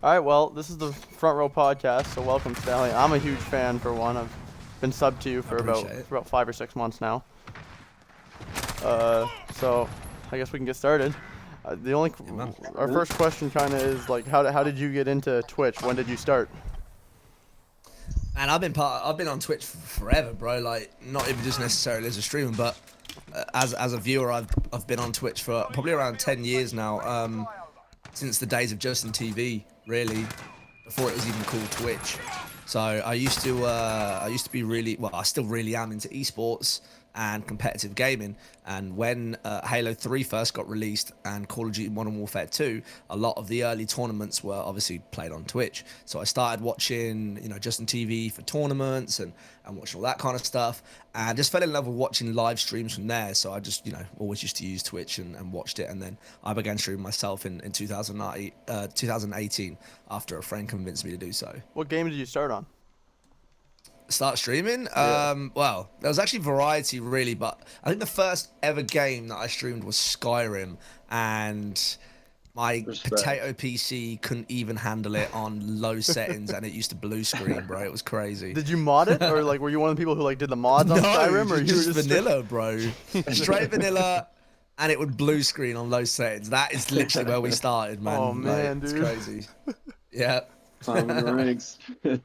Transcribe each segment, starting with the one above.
All right, well, this is the Front Row podcast, so welcome, Stallion. I'm a huge fan for one. I've been subbed to you I for about appreciate it. 5 or 6 months now. So I guess we can get started. The only Yeah, man. our first question kind of is like, how did you get into Twitch? When did you start? Man, I've been on Twitch forever, bro. Like, not even just necessarily as a streamer, but as a viewer, I've been on Twitch for probably around 10 years now. Since the days of Justin TV, really, before it was even called Twitch. So I used to be really, well, I still really am into esports and competitive gaming. And when Halo 3 first got released and Call of Duty Modern Warfare 2, a lot of the early tournaments were obviously played on Twitch. So I started watching, Justin TV for tournaments and watching all that kind of stuff, and just fell in love with watching live streams from there. So I just, always used to use Twitch and watched it. And then I began streaming myself in 2018 after a friend convinced me to do so. What game did you start on? Start streaming? Yeah. Well, there was actually variety, really, but I think the first ever game that I streamed was Skyrim, and my Respect. potato PC couldn't even handle it on low settings, and it used to blue screen, bro. It was crazy. Did you mod it, or like were you one of the people who like did the mods on No, Skyrim, or you just were just vanilla, bro. Straight vanilla, and it would blue screen on low settings. That is literally where we started, man. Oh, man, It's dude. crazy. Yeah. Climbing the ranks. Yeah.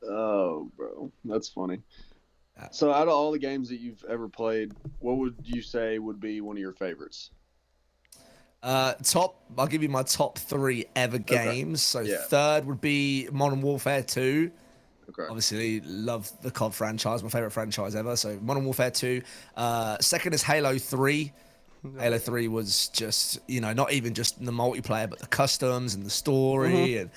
Oh, bro, that's funny. Yeah. So, out of all the games that you've ever played, what would you say would be one of your favorites? I'll give you my top 3 ever games. So Yeah. third would be Modern Warfare 2. Okay. Obviously, love the COD franchise, my favorite franchise ever. So Modern Warfare 2. Second is Halo 3. Halo 3 was just, not even just the multiplayer, but the customs and the story. And,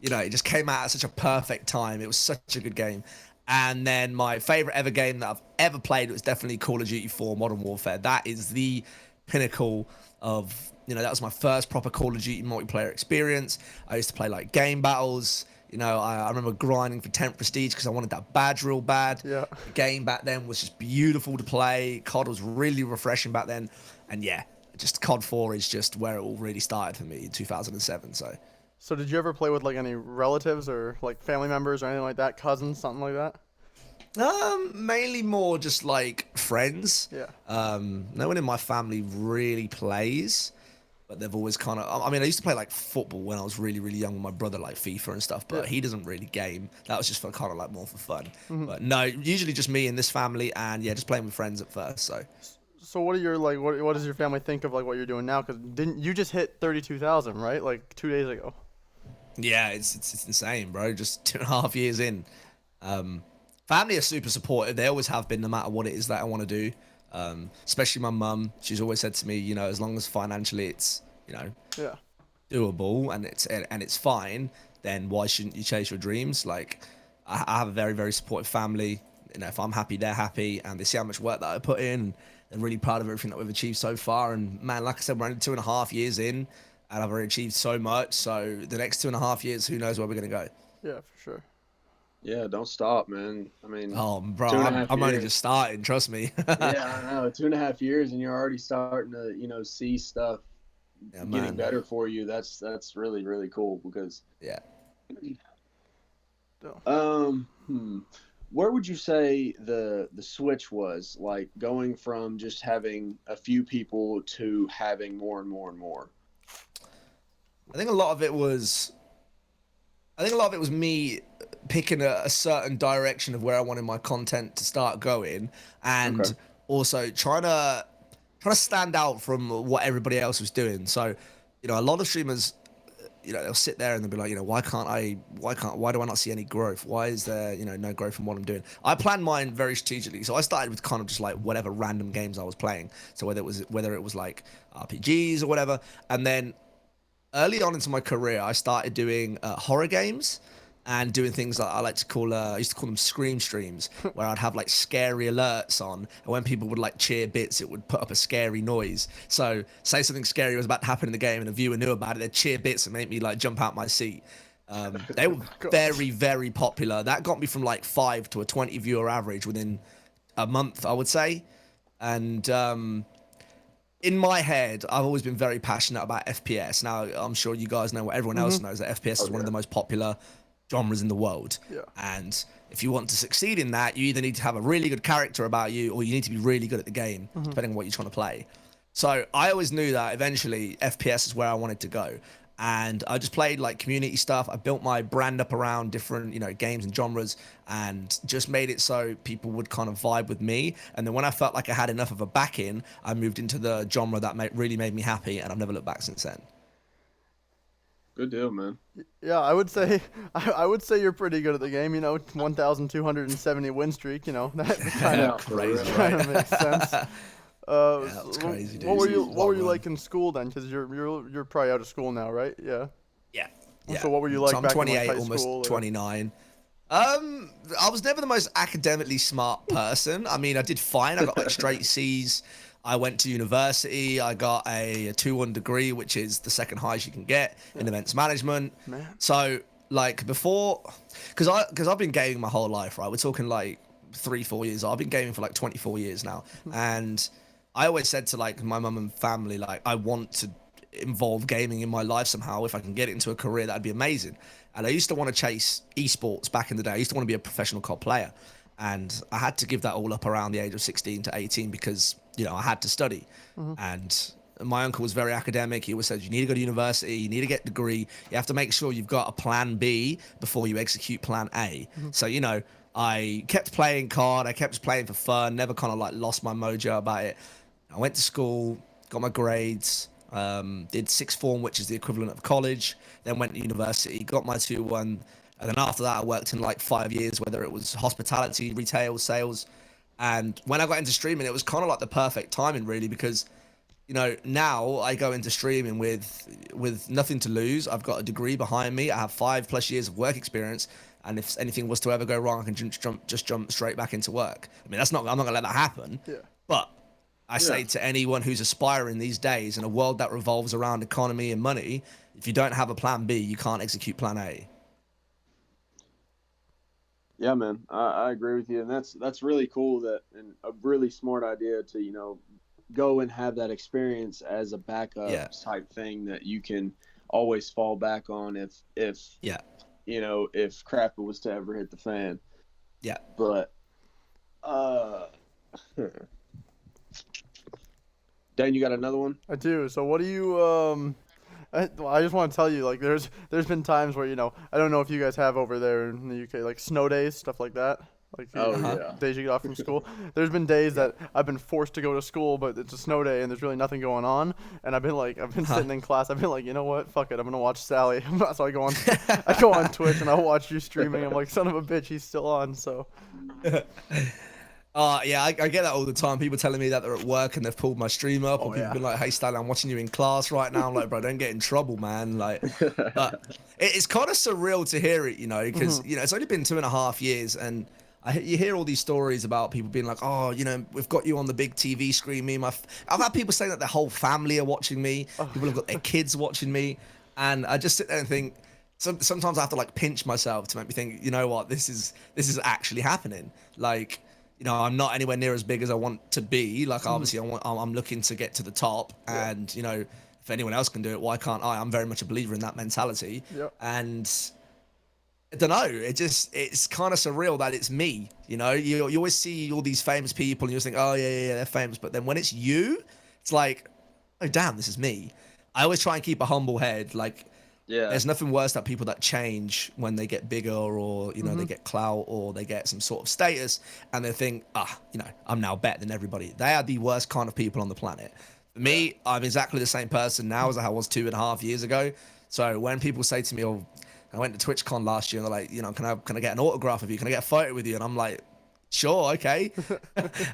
it just came out at such a perfect time. It was such a good game. And then my favorite ever game that I've ever played was definitely Call of Duty 4 Modern Warfare. That is the pinnacle of, that was my first proper Call of Duty multiplayer experience. I used to play like game battles. I remember grinding for 10th Prestige because I wanted that badge real bad. Yeah. The game back then was just beautiful to play. COD was really refreshing back then. And yeah, just COD 4 is just where it all really started for me in 2007. So did you ever play with like any relatives or like family members or anything like that, cousins, something like that? Mainly more just like friends. Yeah. No one in my family really plays, but they've always kind of. I mean, I used to play like football when I was really, really young with my brother, like FIFA and stuff. But Yeah. he doesn't really game. That was just for kind of like more for fun. But no, usually just me and this family, and yeah, just playing with friends at first. So So what are your like what does your family think of like what you're doing now? Because didn't you just hit 32,000, right? Like 2 days ago. yeah, it's insane, bro. Just 2.5 years in. Family are super supportive. They always have been, no matter what it is that I want to do. Especially my mum. She's always said to me, as long as financially it's, Yeah. doable and it's fine, then why shouldn't you chase your dreams? Like, I have a very, very supportive family. If I'm happy, they're happy, and they see how much work that I put in. They're really proud of everything that we've achieved so far. And man, like I said, we're only 2.5 years in, and I've already achieved so much. So the next 2.5 years, who knows where we're gonna go? Yeah, for sure. Yeah, don't stop, man. I mean, Oh, bro, 2.5 I'm only years. just starting. Trust me. Yeah, I know. 2.5 years, and you're already starting to, see stuff Yeah, getting man. better for you. That's really, really cool because, Yeah. where would you say the switch was, like going from just having a few people to having more and more and more? I think a lot of it was me picking a certain direction of where I wanted my content to start going, and Okay. also trying to stand out from what everybody else was doing. So, a lot of streamers, they'll sit there and they'll be like, why do I not see any growth? Why is there, no growth in what I'm doing? I planned mine very strategically. So I started with kind of just like whatever random games I was playing. So whether it was like RPGs or whatever, and then early on into my career, I started doing horror games and doing things that I like to call, I used to call them scream streams, where I'd have like scary alerts on, and when people would like cheer bits, it would put up a scary noise. So say something scary was about to happen in the game and a viewer knew about it, they'd cheer bits and make me like jump out my seat. They were very, very popular. That got me from like 5 to a 20 viewer average within a month, I would say. And in my head, I've always been very passionate about FPS. Now, I'm sure you guys know what everyone else knows, that FPS is one of the most popular genres in the world. Yeah. And if you want to succeed in that, you either need to have a really good character about you, or you need to be really good at the game, depending on what you're trying to play. So I always knew that eventually FPS is where I wanted to go. And I just played like community stuff. I built my brand up around different, games and genres, and just made it so people would kind of vibe with me. And then when I felt like I had enough of a back-in, I moved into the genre that really made me happy, and I've never looked back since then. Good deal, man. Yeah, I would say I would say you're pretty good at the game. 1,270 win streak. That kind of Crazy, kind right? of makes sense. Yeah, that's crazy, dude. What were you It's a What were lot you of like in school then? Because you're probably out of school now, right? Yeah. Yeah. So what were you like So I'm back in 28, like high almost school? 29. I was never the most academically smart person. I mean, I did fine. I got like straight C's. I went to university. I got a 2-1 degree, which is the second highest you can get in events management. Man. So like before, because I've been gaming my whole life, right? We're talking like 3-4 years. I've been gaming for like 24 years now, and I always said to like my mum and family, like, I want to involve gaming in my life somehow. If I can get it into a career, that'd be amazing. And I used to want to chase esports back in the day. I used to want to be a professional COD player, and I had to give that all up around the age of 16 to 18 because I had to study. And my uncle was very academic. He always said, you need to go to university, you need to get a degree, you have to make sure you've got a plan B before you execute plan A. So I kept playing COD, I kept playing for fun, never kind of like lost my mojo about it. I went to school, got my grades, did sixth form, which is the equivalent of college, then went to university, got my 2-1, and then after that I worked in like 5 years, whether it was hospitality, retail, sales. And when I got into streaming, it was kind of like the perfect timing, really, because now I go into streaming with nothing to lose. I've got a degree behind me, I have 5+ years of work experience, and if anything was to ever go wrong, I can just jump straight back into work. I mean, I'm not gonna let that happen. Yeah. But I say to anyone who's aspiring these days in a world that revolves around economy and money, if you don't have a plan B, you can't execute plan A. Yeah, man, I agree with you, and that's really cool, and a really smart idea to go and have that experience as a backup type thing that you can always fall back on if crap was to ever hit the fan. Yeah. But Dan, you got another one? I do. So what do you I just want to tell you, like, there's been times where I don't know if you guys have over there in the UK, like snow days, stuff like that. Like days you get off from school. There's been days that I've been forced to go to school, but it's a snow day and there's really nothing going on. And I've been sitting in class. I've been like, you know what? Fuck it. I'm gonna watch Sally. So I go on Twitch and I watch you streaming. I'm like, son of a bitch, he's still on. So. Yeah, I get that all the time. People telling me that they're at work and they've pulled my stream up, or people been like, "Hey, Stallion, I'm watching you in class right now." I'm like, "Bro, don't get in trouble, man." Like, it's kind of surreal to hear it, because it's only been 2.5 years, and you hear all these stories about people being like, "Oh, we've got you on the big TV screen." I've had people saying that their whole family are watching me. People have got their kids watching me, and I just sit there and think. Sometimes I have to like pinch myself to make me think, you know what, this is actually happening. Like. I'm not anywhere near as big as I want to be. Like, obviously, I'm looking to get to the top. And, if anyone else can do it, why can't I? I'm very much a believer in that mentality. Yep. And I don't know. It's kind of surreal that it's me. You always see all these famous people and you just think, oh, yeah, they're famous. But then when it's you, it's like, oh, damn, this is me. I always try and keep a humble head. Like, there's nothing worse than people that change when they get bigger or, they get clout or they get some sort of status and they think, I'm now better than everybody. They are the worst kind of people on the planet. For me, I'm exactly the same person now as I was 2.5 years ago. So when people say to me, oh, I went to TwitchCon last year and they're like, can I get an autograph of you? Can I get a photo with you? And I'm like, sure, okay.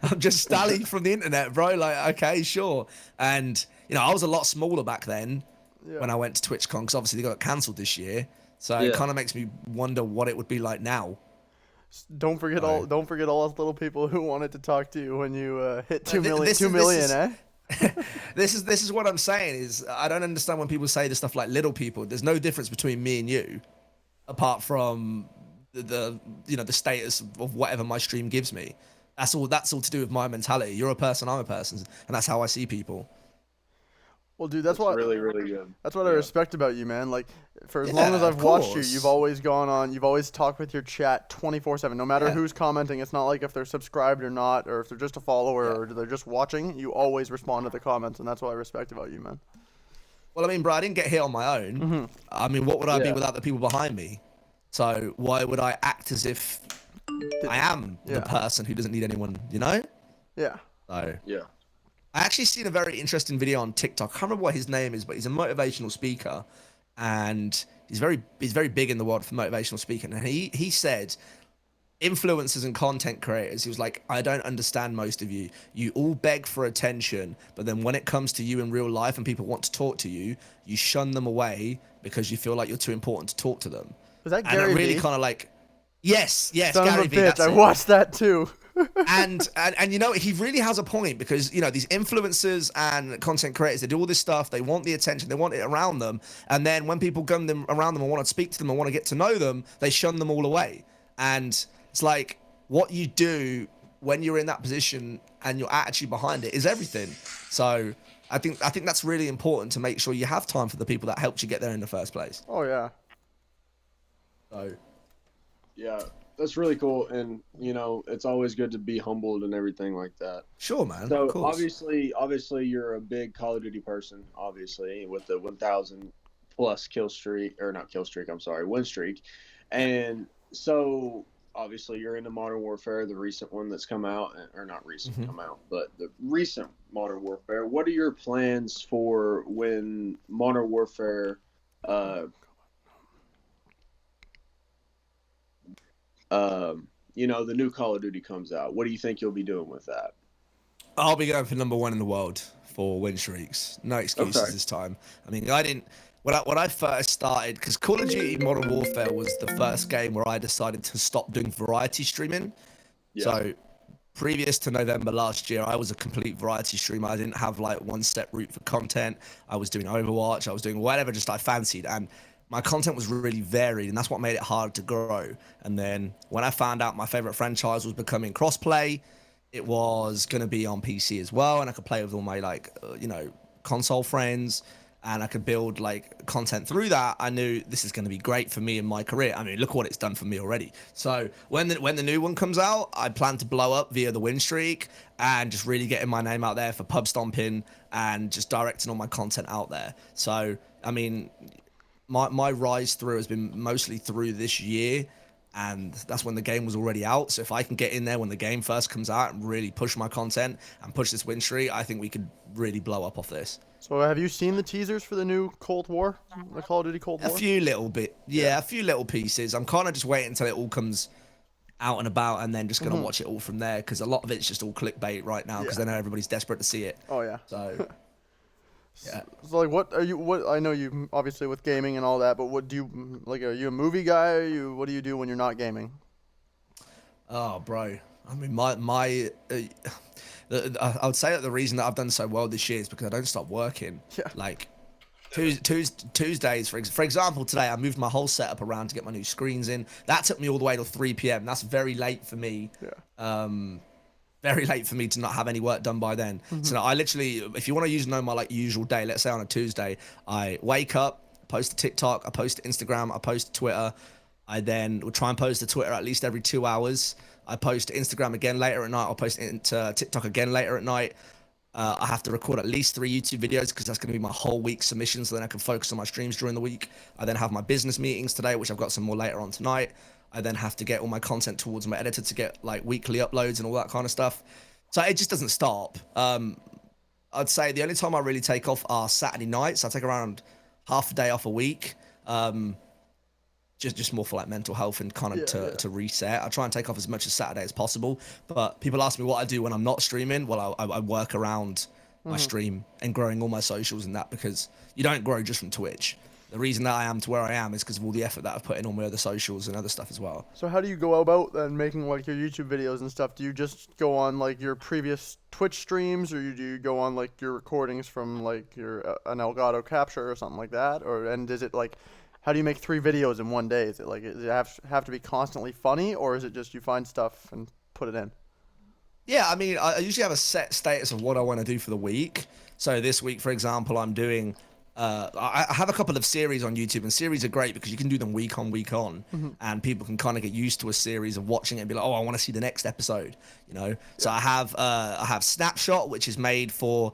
I'm just Stallion from the internet, bro. Like, okay, sure. And, I was a lot smaller back then. When I went to TwitchCon, because obviously they got cancelled this year, so it kind of makes me wonder what it would be like now. Don't forget all those little people who wanted to talk to you when you hit 2 million, eh? This is what I'm saying is I don't understand when people say the stuff like little people. There's no difference between me and you, apart from the status of whatever my stream gives me. That's all to do with my mentality. You're a person, I'm a person, and that's how I see people. Well, dude, That's really, really good. That's what I respect about you, man. Like, for as long as Yeah, I've of watched you, you've course. always gone on. You've always talked with your chat 24/7, no matter Yeah. who's commenting. It's not like if they're subscribed or not, or if they're just a follower Yeah. or they're just watching. You always respond to the comments, and that's what I respect about you, man. Well, I mean, bro, I didn't get here on my own. I mean, what would I be Yeah. without the people behind me? So why would I act as if I am the Yeah. person who doesn't need anyone, you know? Yeah. So Yeah. I actually seen a very interesting video on TikTok. I can't remember what his name is, but he's a motivational speaker, and he's very big in the world for motivational speaking. And he said, influencers and content creators, he was like, I don't understand most of you. You all beg for attention, but then when it comes to you in real life and people want to talk to you, you shun them away because you feel like you're too important to talk to them. Was that And Gary it really Vee? kind of like, yes, Son Gary of a Vee. bitch! That's I it. watched that too. and you know, he really has a point, because you know, these influencers and content creators, they do all this stuff, they want the attention, they want it around them, and then when people come them around them and want to speak to them and want to get to know them, they shun them all away. And it's like, what you do when you're in that position and your attitude behind it is everything. So I think that's really important, to make sure you have time for the people that helped you get there in the first place. Oh yeah. So Yeah, that's really cool, and you know, it's always good to be humbled and everything like that. sure, man. So Of course. obviously, you're a big Call of Duty person, obviously, with the 1,000 plus kill streak, or not kill streak, I'm sorry, win streak, and so obviously you're into Modern Warfare, the recent one that's come out, or not recent come out, but the recent Modern Warfare. What are your plans for when Modern Warfare? You know, the new Call of Duty comes out. What do you think you'll be doing with that? I'll be going for #1 in the world for win streaks. No excuses this time. I mean, I didn't. When I first started, because Call of Duty Modern Warfare was the first game where I decided to stop doing variety streaming. Yeah. So previous to November last year, I was a complete variety streamer. I didn't have like one set route for content. I was doing Overwatch. I was doing whatever just I fancied. And my content was really varied, and that's what made it hard to grow. And then when I found out my favorite franchise was becoming crossplay, it was going to be on PC as well, and I could play with all my console friends, and I could build like content through that. I knew this is going to be great for me in my career. I mean, look what it's done for me already. So when the new one comes out, I plan to blow up via the win streak and just really getting my name out there for pub stomping and just directing all my content out there. So I mean, my rise through has been mostly through this year, and that's when the game was already out. So if I can get in there when the game first comes out and really push my content and push this win streak, I think we could really blow up off this. So have you seen the teasers for the new Cold War, the Call of Duty Cold War? A few little bit, yeah, a few little pieces. I'm kind of just waiting until it all comes out and about, and then just gonna watch it all from there, because a lot of it's just all clickbait right now, because I know everybody's desperate to see it. Oh yeah. So yeah. So like, what I know you obviously with gaming and all that, but what do you like? Are you a movie guy? What do you do when you're not gaming? Oh, bro. I mean, I would say that the reason that I've done so well this year is because I don't stop working. Yeah. Like Tuesdays, for example, today I moved my whole setup around to get my new screens in. That took me all the way till 3 p.m. That's very late for me. Yeah. Very late for me to not have any work done by then. So I literally, if you want to know my like usual day, let's say on a Tuesday, I wake up, post to TikTok, I post to Instagram, I post to Twitter. I then will try and post to Twitter at least every 2 hours. I post to Instagram again later at night. I'll post to TikTok again later at night. I have to record at least 3 YouTube videos, because that's going to be my whole week submission, so then I can focus on my streams during the week. I then have my business meetings today, which I've got some more later on tonight. I then have to get all my content towards my editor to get like weekly uploads and all that kind of stuff. So it just doesn't stop. I'd say the only time I really take off are Saturday nights. I take around half a day off a week. Just more for like mental health and kind of to reset. I try and take off as much as Saturday as possible. But people ask me what I do when I'm not streaming. Well, I work around my stream and growing all my socials and that, because you don't grow just from Twitch. The reason that I am to where I am is because of all the effort that I've put in on my other socials and other stuff as well. So how do you go about then making like your YouTube videos and stuff? Do you just go on like your previous Twitch streams, or do you go on like your recordings from like your an Elgato capture or something like that? And is it like, how do you make 3 videos in one day? Is it like, does it have to be constantly funny, or is it just you find stuff and put it in? Yeah, I mean, I usually have a set status of what I want to do for the week. So this week, for example, I'm doing. I have a couple of series on YouTube, and series are great because you can do them week on week on, and people can kind of get used to a series of watching it and be like, oh, I want to see the next episode, you know. So I have Snapshot, which is made for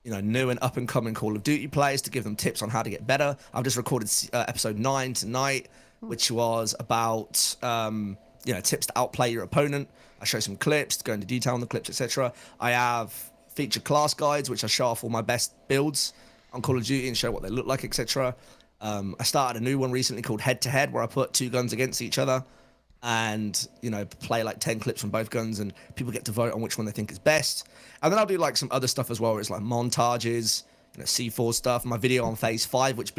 new and up and coming Call of Duty players to give them tips on how to get better. I've just recorded episode 9 tonight, which was about tips to outplay your opponent. I show some clips, go into detail on the clips, etc. I have featured class guides, which I show off all my best builds on Call of Duty and show what they look like, etc. I started a new one recently called Head to Head, where I put 2 guns against each other and play like 10 clips from both guns, and people get to vote on which one they think is best. And then I'll do like some other stuff as well, where it's like montages, C4 stuff. My video on Phase 5, which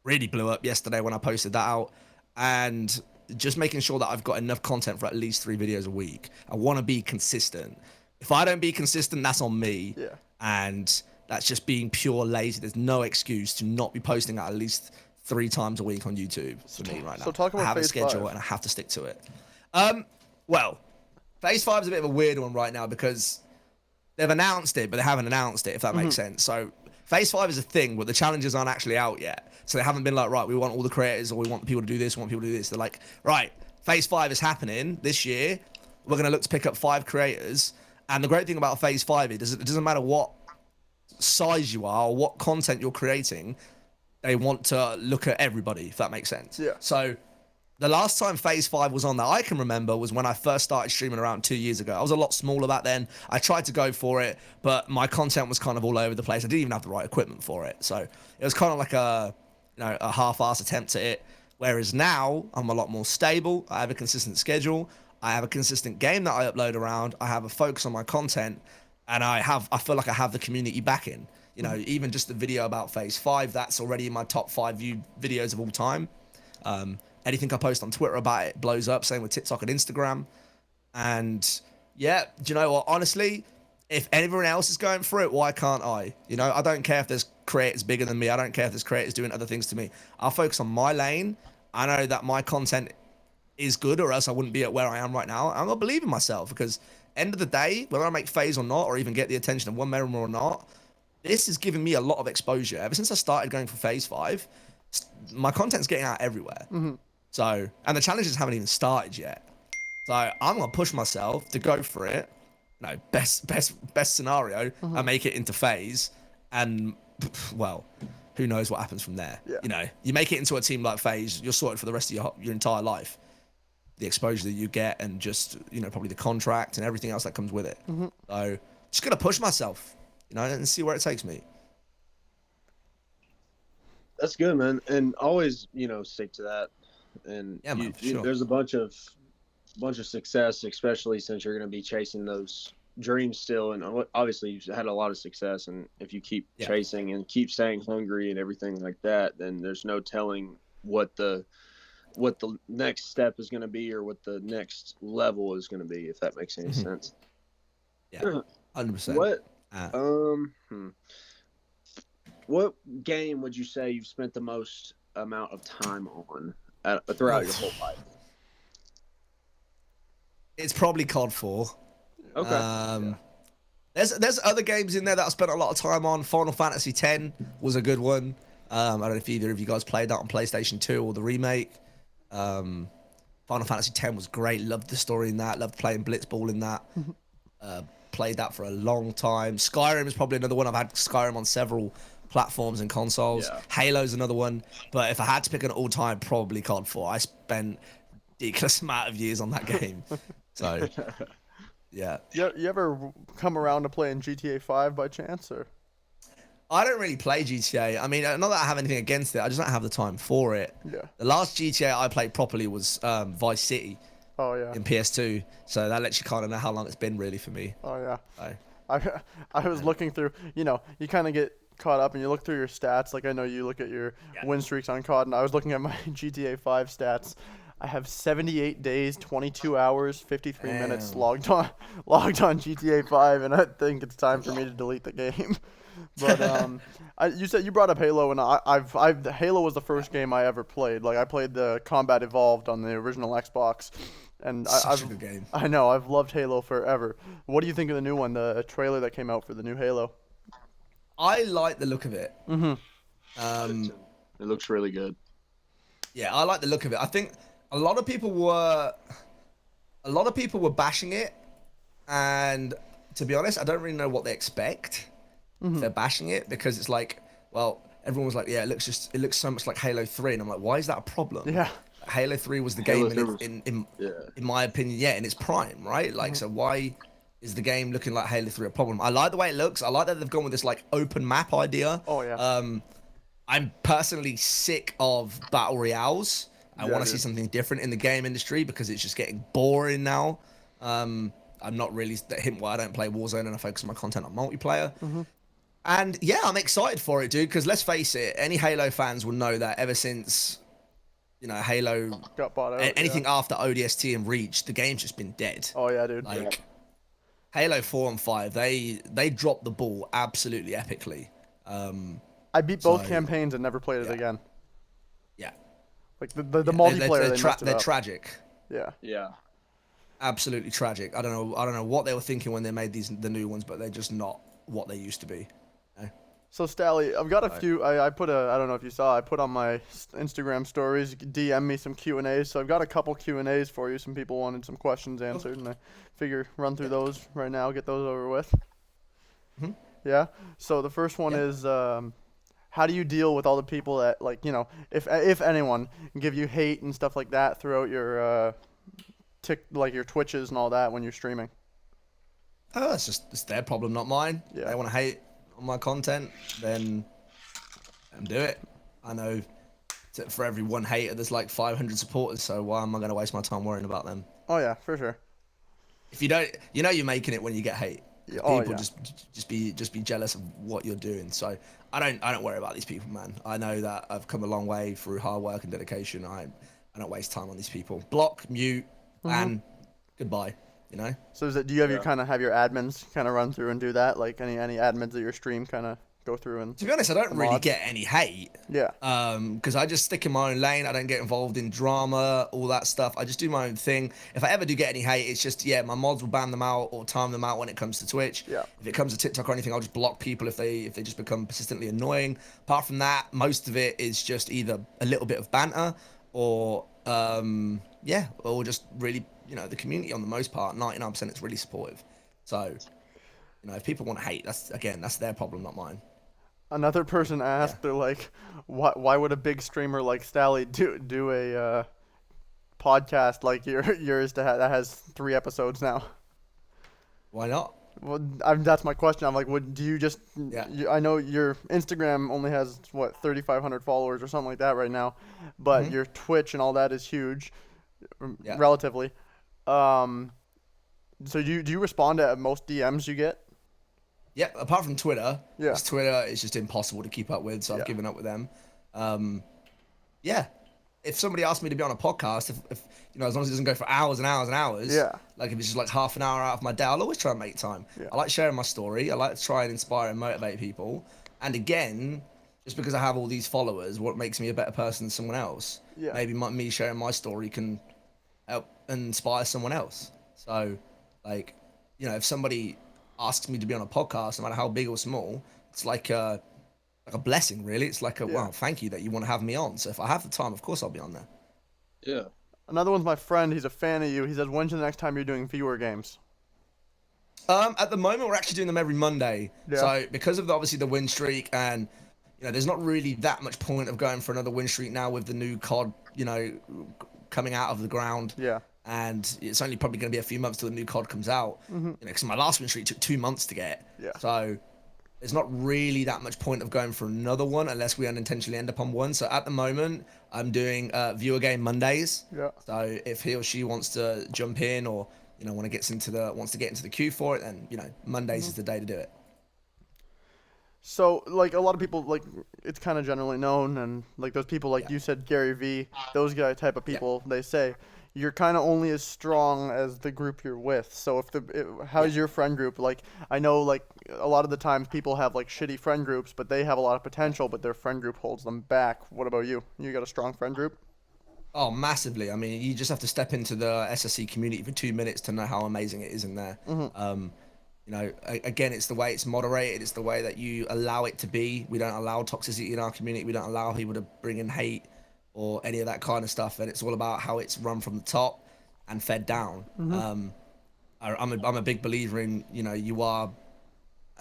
really blew up yesterday when I posted that out, and just making sure that I've got enough content for at least 3 videos a week. I want to be consistent. If I don't be consistent, that's on me. Yeah. And that's just being pure lazy. There's no excuse to not be posting at least 3 times a week on YouTube for me right now. So talk about I have a Phase schedule 5. and I have to stick to it. Well, Phase 5 is a bit of a weird one right now because they've announced it, but they haven't announced it, if that makes sense. So Phase 5 is a thing, but the challenges aren't actually out yet. So they haven't been like, right, we want all the creators, or we want people to do this, we want people to do this. They're like, right, Phase 5 is happening this year. We're going to look to pick up 5 creators. And the great thing about Phase 5 is it doesn't matter what size you are or what content you're creating, they want to look at everybody, if that makes sense. Yeah. So the last time Phase 5 was on that I can remember was when I first started streaming around 2 years ago. I was a lot smaller back then. I tried to go for it, but my content was kind of all over the place. I didn't even have the right equipment for it. So it was kind of like a half-assed attempt at it. Whereas now I'm a lot more stable. I have a consistent schedule. I have a consistent game that I upload around. I have a focus on my content, and I feel like I have the community backing. Even just the video about Phase 5, that's already in my top 5 viewed videos of all time. Anything I post on Twitter about it blows up, same with TikTok and Instagram. And yeah, do you know what? Honestly, if everyone else is going through it, why can't I? I don't care if there's creators bigger than me. I don't care if there's creators doing other things to me. I'll focus on my lane. I know that my content is good, or else I wouldn't be at where I am right now. I'm gonna believe in myself, because end of the day, whether I make Phase or not, or even get the attention of one member or not, this is giving me a lot of exposure. Ever since I started going for Phase 5, my content's getting out everywhere. So, and the challenges haven't even started yet. So I'm gonna push myself to go for it. Best scenario, I make it into Phase, and well, who knows what happens from there. Yeah. You make it into a team like Phase, you're sorted for the rest of your entire life. The exposure that you get, and just probably the contract and everything else that comes with it. So just gonna push myself, and see where it takes me. That's good, man, and always stick to that. And yeah, man, sure. There's a bunch of success, especially since you're going to be chasing those dreams still. And obviously, you've had a lot of success. And if you keep chasing and keep staying hungry and everything like that, then there's no telling what the next step is going to be, or what the next level is going to be, if that makes any sense. Yeah, 100%. What game would you say you've spent the most amount of time on throughout your whole life? It's probably COD 4. Okay. There's other games in there that I spent a lot of time on. Final Fantasy X was a good one. I don't know if either of you guys played that on PlayStation 2 or the remake. Final Fantasy X was great. Loved the story in that. Loved playing Blitzball in that. Played that for a long time. Skyrim is probably another one. I've had Skyrim on several platforms and consoles. Yeah. Halo's another one. But if I had to pick an all-time, probably COD 4. I spent ridiculous amount of years on that game. So, yeah. You ever come around to playing GTA 5 by chance, or? I don't really play GTA. I mean, not that I have anything against it. I just don't have the time for it. Yeah. The last GTA I played properly was Vice City. Oh, yeah. In PS2. So that lets you kind of know how long it's been really for me. Oh, yeah. So, I was looking through, you kind of get caught up and you look through your stats. Like, I know you look at your win streaks on COD, and I was looking at my GTA 5 stats. I have 78 days, 22 hours, 53 minutes logged on GTA 5, and I think it's time for me to delete the game. But you said you brought up Halo, and Halo was the first game I ever played. Like, I played the Combat Evolved on the original Xbox, And Such a good game. I know I've loved Halo forever. What do you think of the new one, the trailer that came out for the new Halo? I like the look of it. Mm-hmm. It looks really good. Yeah, I like the look of it. I think a lot of people were bashing it, and to be honest, I don't really know what they expect. If they're bashing it because it's like, well, everyone was like, yeah, it looks so much like Halo 3, and I'm like, why is that a problem? Yeah. Halo 3 was the Halo game 3 in yeah. my opinion, yeah, in its prime, right? Like, so why is the game looking like Halo 3 a problem? I like the way it looks. I like that they've gone with this like open map idea. Oh yeah. I'm personally sick of battle royales. I Yeah, want to see dude. something different in the game industry because it's just getting boring now. I'm not really hint why I don't play Warzone and I focus my content on multiplayer. And yeah, I'm excited for it, dude. Because let's face it, any Halo fans will know that ever since Halo Got bought out. anything Yeah. after ODST and Reach, the game's just been dead. Oh yeah, dude. Like Halo 4 and 5, they dropped the ball absolutely epically. I beat So both campaigns and never played it again. yeah, Like the multiplayer, they messed it they're up. tragic. Yeah. Yeah. Absolutely tragic. I don't know what they were thinking when they made the new ones, but they're just not what they used to be. So Stally, I've got a few. I put I don't know if you saw. I put on my Instagram stories. DM me some Q&As. So I've got a couple Q&As for you. Some people wanted some questions answered, and I figure run through those right now. Get those over with. Yeah. So the first one is, how do you deal with all the people that if anyone give you hate and stuff like that throughout your your Twitches and all that when you're streaming? Oh, it's their problem, not mine. Yeah. They want to hate on my content, then let them do it. I know for every one hater, there's like 500 supporters, so why am I going to waste my time worrying about them? Oh yeah, for sure. If you don't, you're making it when you get hate. Yeah, People yeah. just be jealous of what you're doing. So I don't worry about these people, man. I know that I've come a long way through hard work and dedication. I don't waste time on these people. Block, mute, and goodbye. So do you have your kind of have your admins kind of run through and do that? Like any admins of your stream kind of go through and. To be honest, I don't really mods? get any hate. Yeah. Because I just stick in my own lane. I don't get involved in drama, all that stuff. I just do my own thing. If I ever do get any hate, it's just my mods will ban them out or time them out when it comes to Twitch. Yeah. If it comes to TikTok or anything, I'll just block people if they just become persistently annoying. Apart from that, most of it is just either a little bit of banter or or just really the community on the most part. 99% it's really supportive. So if people want to hate, that's their problem, not mine. Another person asked, they're like, why would a big streamer like Stally do a podcast like yours that has 3 episodes now? Why not? Well, that's my question. I'm like, do you just? Yeah. I know your Instagram only has 3,500 followers or something like that right now, but your Twitch and all that is huge, relatively. So do you respond to most DMs you get? Yeah, apart from Twitter. Yeah. 'Cause Twitter is just impossible to keep up with, so I've given up with them. If somebody asked me to be on a podcast, if as long as it doesn't go for hours and hours and hours, like if it's just like half an hour out of my day, I'll always try and make time. Yeah. I like sharing my story. I like to try and inspire and motivate people. And again, just because I have all these followers, what makes me a better person than someone else? Yeah. Maybe me sharing my story can help and inspire someone else. So, if somebody asks me to be on a podcast, no matter how big or small, it's like a blessing, really. It's like wow, thank you that you want to have me on. So if I have the time, of course I'll be on there. Yeah. Another one's my friend. He's a fan of you. He says, when's the next time you're doing viewer games? At the moment, we're actually doing them every Monday. Yeah. So because of obviously the win streak, and there's not really that much point of going for another win streak now with the new COD, coming out of the ground. Yeah. And it's only probably going to be a few months till the new COD comes out. Because my last win streak took 2 months to get. Yeah. So there's not really that much point of going for another one unless we unintentionally end up on one. So at the moment, I'm doing viewer game Mondays. Yeah. So if he or she wants to jump in or wants to get into the queue for it, then Mondays is the day to do it. So like a lot of people, like it's kind of generally known, and like those people like you said, Gary V, those guy type of people, they say you're kind of only as strong as the group you're with. So how's your friend group? Like I know like a lot of the times people have like shitty friend groups, but they have a lot of potential, but their friend group holds them back. What about you? You got a strong friend group? Oh, massively. I mean, you just have to step into the SSC community for 2 minutes to know how amazing it is in there. Mm-hmm. Again, it's the way it's moderated. It's the way that you allow it to be. We don't allow toxicity in our community. We don't allow people to bring in hate or any of that kind of stuff. And it's all about how it's run from the top and fed down. Mm-hmm. I'm a big believer in, you are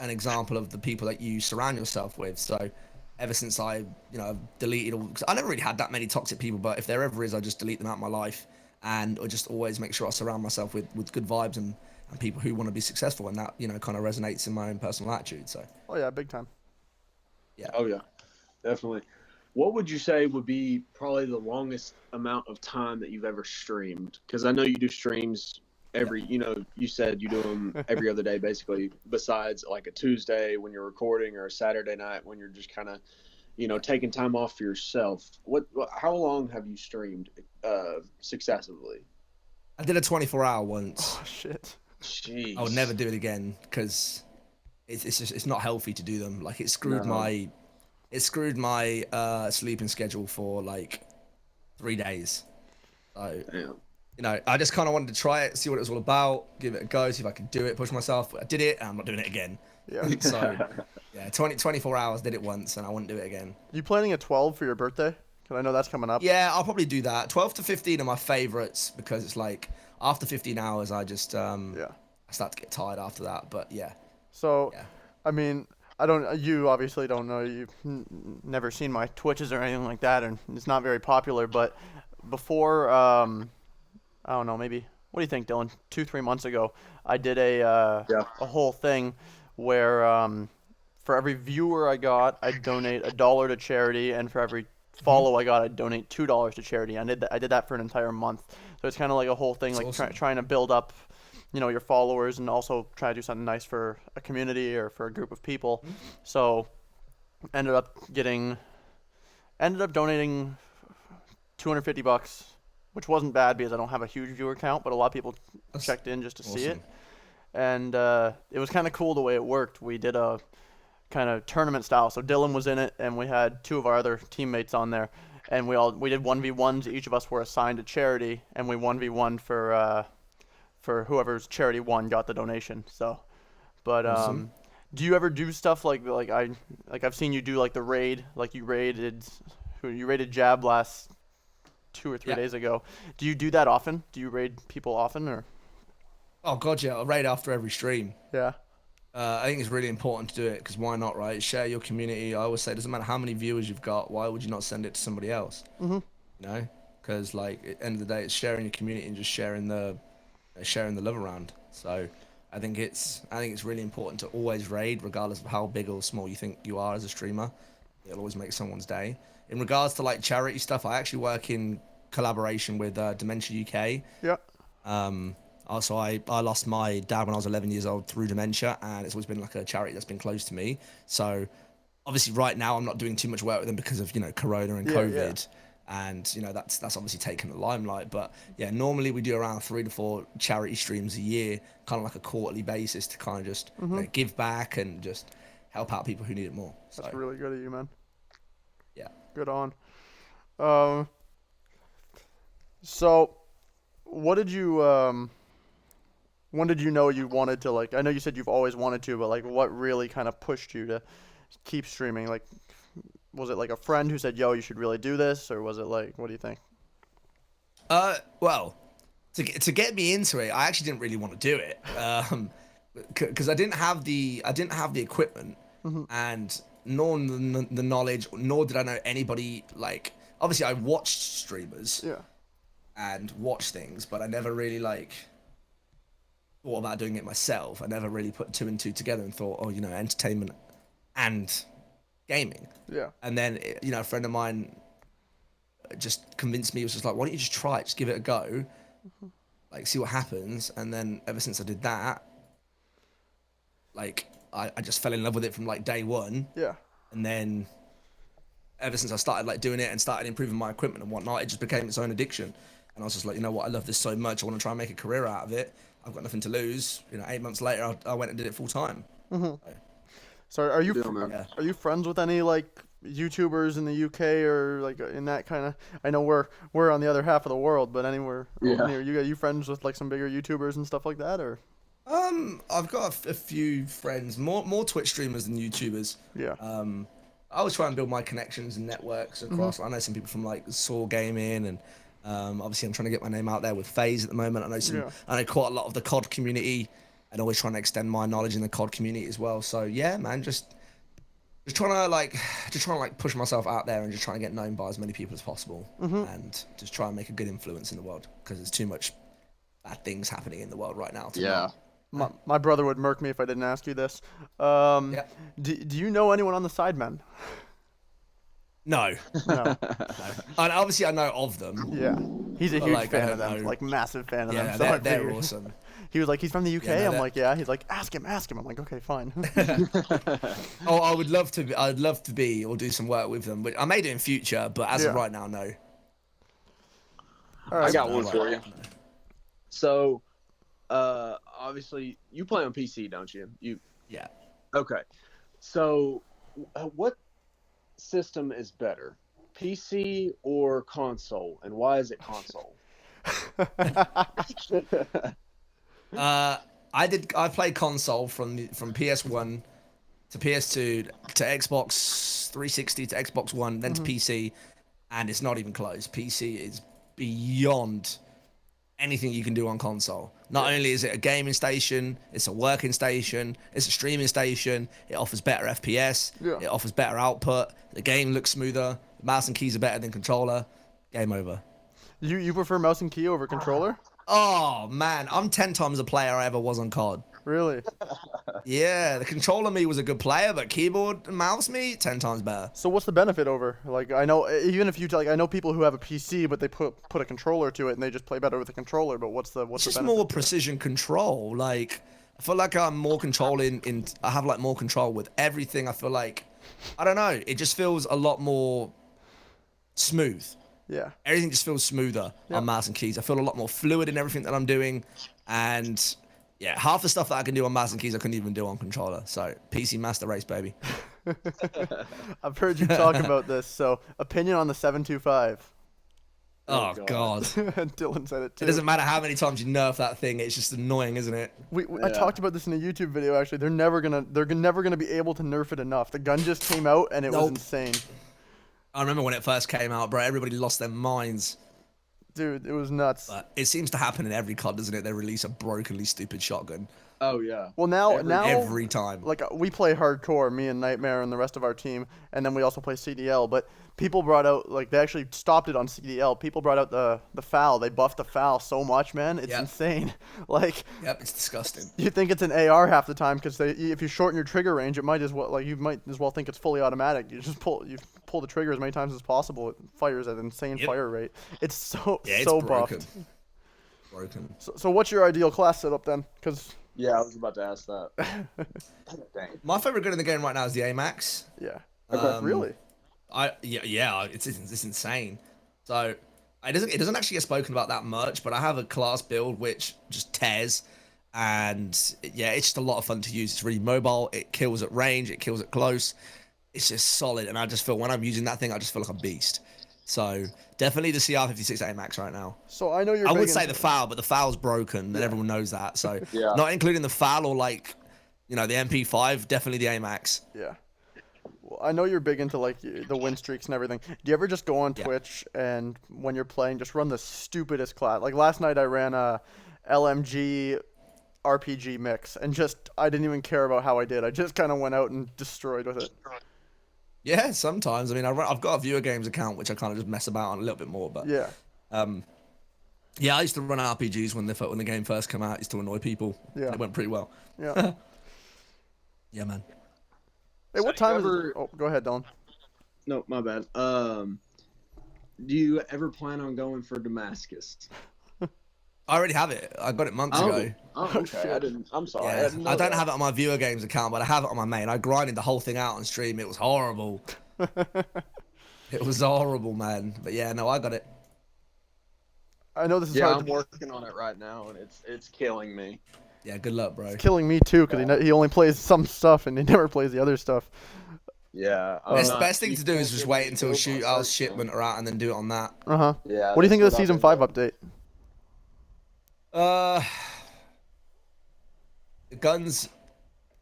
an example of the people that you surround yourself with. So ever since I, I've deleted all, cause I never really had that many toxic people, but if there ever is, I just delete them out of my life, and I just always make sure I surround myself with good vibes and people who want to be successful, and that, kind of resonates in my own personal attitude. So, Oh yeah, big time. yeah. Oh yeah, definitely. What would you say would be probably the longest amount of time that you've ever streamed? Because I know you do streams every, you said you do them every other day, basically, besides like a Tuesday when you're recording or a Saturday night when you're just kind of, taking time off for yourself. How long have you streamed successively? I did a 24-hour once. Oh shit. Jeez. I would never do it again because it's not healthy to do them. Like it screwed my sleeping schedule for like 3 days. So Damn. I just kind of wanted to try it, see what it was all about, give it a go, see if I could do it, push myself. I did it, and I'm not doing it again. Yeah. So yeah, 24 hours, did it once, and I wouldn't do it again. You planning a 12 for your birthday? Because I know that's coming up. Yeah, I'll probably do that. 12 to 15 are my favorites because it's like after 15 hours, I just I start to get tired after that. But yeah. So, Yeah. I mean, you obviously don't know. You've never seen my Twitches or anything like that, and it's not very popular. But before, I don't know, maybe, what do you think, Dylan? 2-3 months ago, I did a whole thing where for every viewer I got, I'd donate $1 to charity, and for every follow I got, I'd donate $2 to charity. I did that for an entire month. So it's kind of like a whole thing, That's like awesome. trying to build up, your followers, and also try to do something nice for a community or for a group of people. So ended up donating $250, which wasn't bad because I don't have a huge viewer count, but a lot of people That's checked in just to see it. awesome. And it was kind of cool the way it worked. We did a kind of tournament style. So Dylan was in it, and we had two of our other teammates on there, and we did 1v1s. Each of us were assigned a charity, and we 1v1 for whoever's charity won got the donation. So, but Awesome. do you ever do stuff like I've seen you do like the raid, like you raided Jab last 2 or 3 days ago. Do you do that often? Do you raid people often, or? Oh god, yeah, I'll raid after every stream. Yeah. I think it's really important to do it because why not, right? Share your community. I always say, it doesn't matter how many viewers you've got. Why would you not send it to somebody else? Mhm. Because like at the end of the day, it's sharing your community and just sharing the love around. So I think it's really important to always raid, regardless of how big or small you think you are as a streamer. It'll always make someone's day. In regards to like charity stuff, I actually work in collaboration with Dementia UK. Yeah. Also, I lost my dad when I was 11 years old through dementia, and it's always been like a charity that's been close to me. So, obviously, right now I'm not doing too much work with them because of Corona and COVID, and that's obviously taken the limelight. But yeah, normally we do around 3 to 4 charity streams a year, kind of like a quarterly basis to kind of just give back and just help out people who need it more. So, That's really good of you, man. yeah. Good on. So, what did you when did you know you wanted to, like, I know you said you've always wanted to, but like what really kind of pushed you to keep streaming? Like, was it like a friend who said, "Yo, you should really do this," or was it like, what do you think? Well, to get me into it, I actually didn't really want to do it, because I didn't have the equipment, and nor the knowledge, nor did I know anybody. Like, obviously, I watched streamers, and watched things, but I never really like thought about doing it myself. I never really put 2 and 2 together and thought, oh, entertainment and gaming. Yeah. And then, a friend of mine just convinced me. He was just like, why don't you just try it? Just give it a go. Like, see what happens. And then ever since I did that, like, I just fell in love with it from like day one. Yeah. And then ever since I started like doing it and started improving my equipment and whatnot, it just became its own addiction. And I was just like, you know what? I love this so much. I want to try and make a career out of it. I've got nothing to lose. 8 months later, I went and did it full time. So are you Yeah, man. are you friends with any like YouTubers in the UK or like in that kind of? I know we're on the other half of the world, but anywhere near you, got you friends with like some bigger YouTubers and stuff like that, or? I've got a few friends, more Twitch streamers than YouTubers. Yeah. I always try and build my connections and networks across. I know some people from like Saw Gaming, and obviously I'm trying to get my name out there with FaZe at the moment. I know quite a lot of the COD community, and always trying to extend my knowledge in the COD community as well. So yeah, man, just trying to push myself out there and just trying to get known by as many people as possible, and just try and make a good influence in the world, because there's too much bad things happening in the world right now. My brother would murk me if I didn't ask you this. Do you know anyone on the Sidemen? No. No. And obviously I know of them. Yeah. He's a huge fan of them, like massive fan of them. So they're awesome. He was like, he's from the UK. Yeah, I'm like, yeah. He's like, ask him. I'm like, okay, fine. Oh, I'd love to be or do some work with them, but I may do in future. But as of right now, no. All right. I got one for you. So, obviously, you play on PC, don't you? Yeah. Okay. So, what system is better, PC or console, and why is it console? I played console from PS1 to PS2 to Xbox 360 to Xbox One, then to PC, and it's not even close. PC is beyond anything you can do on console. Not only is it a gaming station, it's a working station, it's a streaming station, it offers better FPS, it offers better output, the game looks smoother, the mouse and keys are better than controller. Game over. You prefer mouse and key over controller? Oh man, I'm 10 times the player I ever was on COD. Really? Yeah, the controller me was a good player, but keyboard and mouse me 10 times better. So what's the benefit over? Like, I know even if you I know people who have a PC but they put a controller to it and they just play better with a controller. But what's the it's the just benefit? more precision control. Like, I feel like I'm more controlling I have like more control with everything. I feel like, I don't know, it just feels a lot more smooth. Yeah. Everything just feels smoother on mouse and keys. I feel a lot more fluid in everything that I'm doing, and yeah, half the stuff that I can do on mouse and keys I couldn't even do on controller. So PC master race, baby. I've heard you talk about this. So opinion on the 725. Oh God. Dylan said it too. It doesn't matter how many times you nerf that thing; it's just annoying, isn't it? I talked about this in a YouTube video. Actually, they're never gonna be able to nerf it enough. The gun just came out and it was insane. I remember when it first came out, bro. Everybody lost their minds. Dude, it was nuts. But it seems to happen in every COD, doesn't it? They release a brokenly stupid shotgun. Oh yeah. Well, now every time. Like, we play hardcore, me and Nightmare and the rest of our team, and then we also play CDL. But people brought out, like, they actually stopped it on CDL. People brought out the FAL. They buffed the FAL so much, man. It's insane. Like. Yep, it's disgusting. You think it's an AR half the time because if you shorten your trigger range, you might as well think it's fully automatic. You just pull the trigger as many times as possible. It fires at an insane fire rate. It's so broken. buffed. Broken. So what's your ideal class setup then? Because yeah, I was about to ask that. Dang. My favorite gun in the game right now is the AMAX. Yeah. Okay. Really? It's insane. So it doesn't actually get spoken about that much, but I have a class build which just tears, and it's just a lot of fun to use. It's really mobile. It kills at range. It kills at close. It's just solid, and I just feel when I'm using that thing, I just feel like a beast. So definitely the CR56 AMAX right now. So I know you're. I would say the FAL, but the FAL's broken, and everyone knows that. So not including the FAL or like, the MP5, definitely the AMAX. Yeah. Well, I know you're big into like the win streaks and everything. Do you ever just go on Twitch and when you're playing, just run the stupidest class? Like last night, I ran a LMG RPG mix, and I didn't even care about how I did. I just kind of went out and destroyed with it. Yeah, sometimes. I mean, I've got a viewer games account which I kind of just mess about on a little bit more, but I used to run RPGs when the game first came out. I used to annoy people. Yeah, it went pretty well. Yeah. Yeah, man. Hey, what time is it? Oh, go ahead, Dylan. No, my bad. Do you ever plan on going for Damascus? I already have it. I got it months ago. Oh, okay. I'm sorry. Yeah, I don't have it on my viewer games account, but I have it on my main. I grinded the whole thing out on stream. It was horrible. It was horrible, man. But yeah, no, I got it. I know this is hard. I'm working on it right now, and it's killing me. Yeah, good luck, bro. It's killing me too, because he only plays some stuff and he never plays the other stuff. Yeah. Best thing to do is just wait until shootouts shipment are out and then do it on that. Yeah. What do you think of the season 5 update? The guns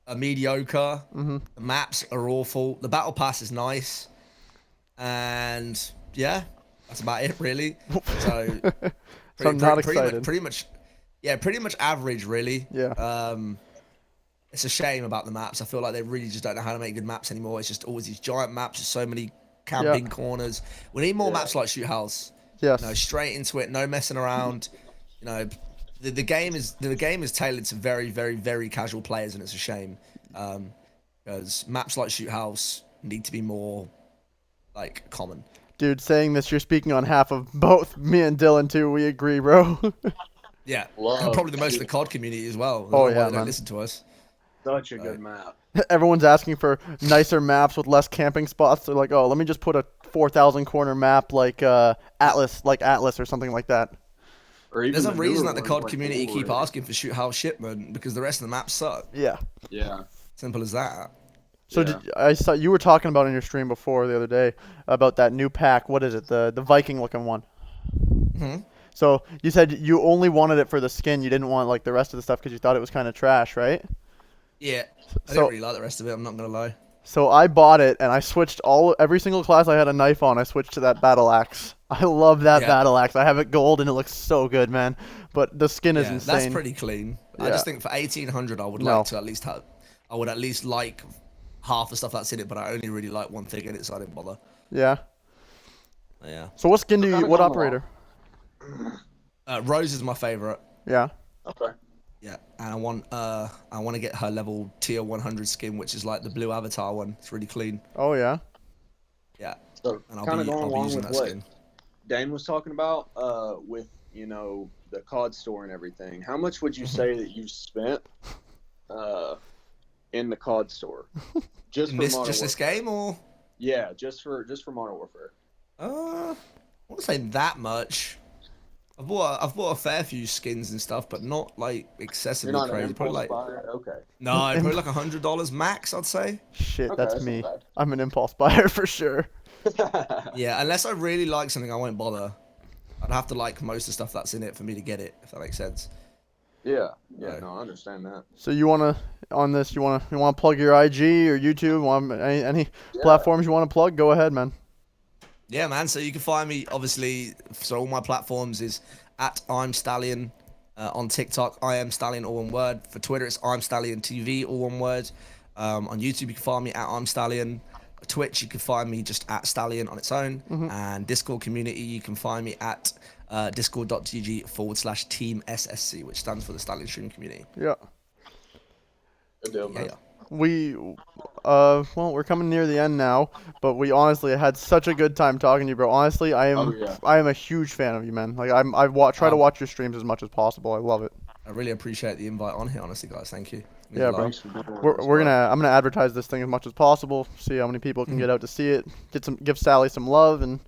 are mediocre. The maps are awful. The battle pass is nice, and yeah, that's about it really. So, So I'm not excited. Pretty much average really. Yeah. It's a shame about the maps. I feel like they really just don't know how to make good maps anymore. It's just always these giant maps with so many camping corners. We need more maps like Shoot House. Yes. You know, straight into it, no messing around. You know, the game is tailored to very, very, very casual players, and it's a shame because maps like Shoot House need to be more like common. Dude, saying this, you're speaking on half of both me and Dylan too. We agree, bro. Yeah, and probably the most of the COD community as well. Oh yeah, they man. don't listen to us. Such a good map. Everyone's asking for nicer maps with less camping spots. They're like, oh, let me just put a 4,000 corner map like Atlas or something like that. There's a reason that the COD community keep asking for Shoot House shipment because the rest of the maps suck. Yeah. Yeah. Simple as that. So I saw you were talking about in your stream before the other day about that new pack. What is it? The Viking looking one. So you said you only wanted it for the skin. You didn't want like the rest of the stuff because you thought it was kind of trash, right? Yeah. I don't really like the rest of it. I'm not gonna lie. So I bought it and I switched every single class I had a knife on. I switched to that battle axe. I love that battle axe. I have it gold and it looks so good, man. But the skin is insane. That's pretty clean. I just think for 1,800, I would like to at least have. I would at least like half the stuff that's in it, but I only really like one thing in it, so I didn't bother. Yeah. Yeah. So what skin do you? What operator? Rose is my favorite. Yeah. Okay. Yeah, and I want to get her level tier 100 skin, which is like the blue avatar one. It's really clean. Oh yeah. Yeah. So and kind of going along with what skin. Dane was talking about, with the COD store and everything. How much would you say that you spent, in the COD store, just this game, or? Yeah, just for Modern Warfare. I wouldn't say that much. I've bought a fair few skins and stuff, but not like excessively crazy. Probably like okay. No, probably like $100 max, I'd say. Shit, Okay, that's me. I'm an impulse buyer for sure. Yeah, unless I really like something, I won't bother. I'd have to like most of the stuff that's in it for me to get it, if that makes sense. Yeah, no, I understand that. So you wanna plug your IG or YouTube? Want any platforms you want to plug? Go ahead, man. Yeah, man. So you can find me, obviously. So all my platforms is at I'm Stallion. On TikTok, I am Stallion, all one word. For Twitter, it's I'm Stallion TV, all one word. On YouTube, you can find me at I'm Stallion. Twitch, you can find me just at Stallion on its own. And Discord community, you can find me at discord.gg/Team SSC, which stands for the Stallion Stream Community. Yeah. Good deal, man. Well, we're coming near the end now, but we honestly had such a good time talking to you, bro. Honestly, I am a huge fan of you, man. Like try to watch your streams as much as possible. I love it. I really appreciate the invite on here, honestly, guys. Thank you. Yeah, bro. I'm gonna advertise this thing as much as possible. See how many people can get out to see it. Give Sally some love, and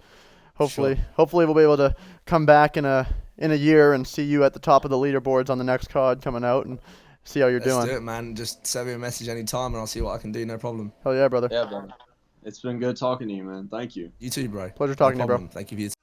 hopefully we'll be able to come back in a year and see you at the top of the leaderboards on the next COD coming out and see how you're doing. Let's do it, man. Just send me a message anytime and I'll see what I can do. No problem. Hell yeah, brother. Yeah, brother. It's been good talking to you, man. Thank you. You too, bro. Pleasure talking to you, bro. Thank you for your time.